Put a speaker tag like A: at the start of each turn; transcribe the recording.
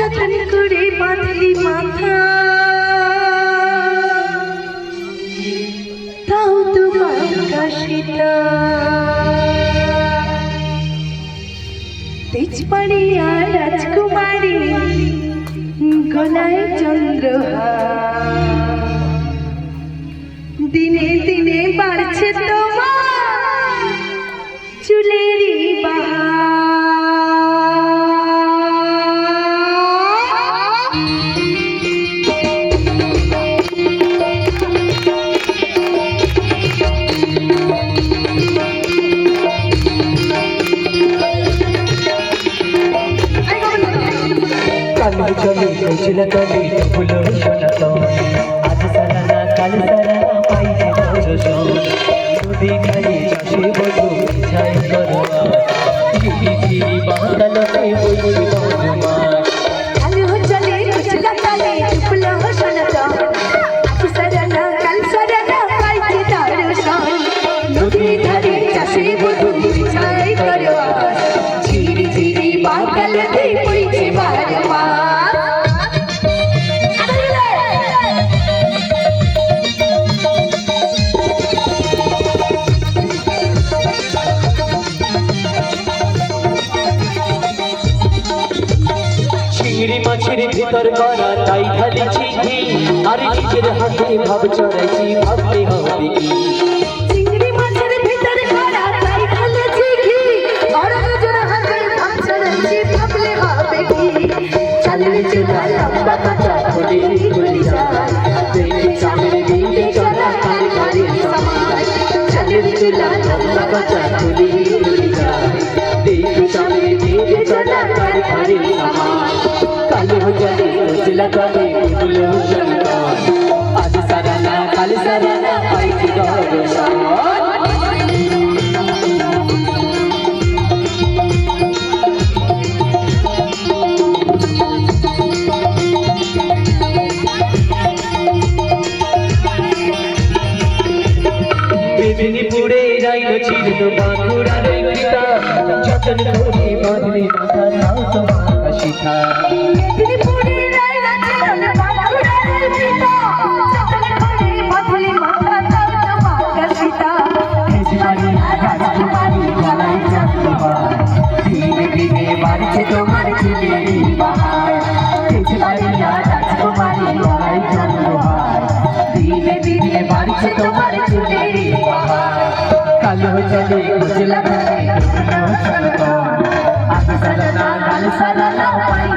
A: যতন করে বাঁধলি মাথা, তাও তোমার কাশিটা তেজপাড়িয়া রাজকুমারী গলায় চন্দ্রহার। দিনে দিনে বাড়ছে তোমার চুলেরই বাহার।
B: কালো চলে গেছিল তবে ভুলো সনাতন, আজ সারা না কাল সারা না পাইছে দর্শন। নদী খালি চাষে বধু ছাই করবা, ঝিরি ঝিরি বাঁকালতে বইছি মধুমার।
A: কালো চলে গেছিল তবে ভুলো সনাতন, আজ সারা না কাল সারা না পাইছে দর্শন। নদী ধারে চাষে বধু ছাই করবা, ঝিরি ঝিরি বাঁকালতে বইছে মধুমার।
B: চিংড়ি মাছের ভিতর করা তাই ঢালিছি ঘি, আর নিজের হাতে ভাব চড়াইছি ভাবতে হবে কি।
A: চিংড়ি মাছের ভিতর করা তাই ঢালেছি ঘি, আর নিজের হাতে ভাব চড়াইছি ভাবলে হবে কি। চালের চুলা লম্বা কাঁচা
B: খুলে খুলে যায়, দেখি চামের দিনে চলা কারে কারে সমায়। চালের চুলা লম্বা কাঁচা খুলে খুলে যায়, দেখি চামের দিনে চলা কারে কারে সমায়। কালো জলে উজলা জলে ভুলো সনাতন, আজ সারা না কাল সারা না পাইছি দর্শন। মেদিনীপুরে রাইল ছিল বাঁকুড়ার পিতা, যতন করে বাঁধলি মাথা নাও তোমার কাশিখা।
A: মেদিনীপুরে রাইলা ছিল বাঁকুড়ার পিতা, যতন করে বাঁধলি মাথা তাও তোমার কাশিটা।
B: তেজপাড়িয়া রাজকুমারী গলায় চন্দ্রহার, দিনে দিনে বাড়ছে তোমার চুলেরই বাহার। তেজপাড়িয়া রাজকুমারী গলায় চন্দ্রহার, দিনে দিনে বাড়ছে তোমার চুলেরই বাহার। কালো চলে উজলা চলে ভুলো সনাতন, আজ সারা না কাল সারা না পাই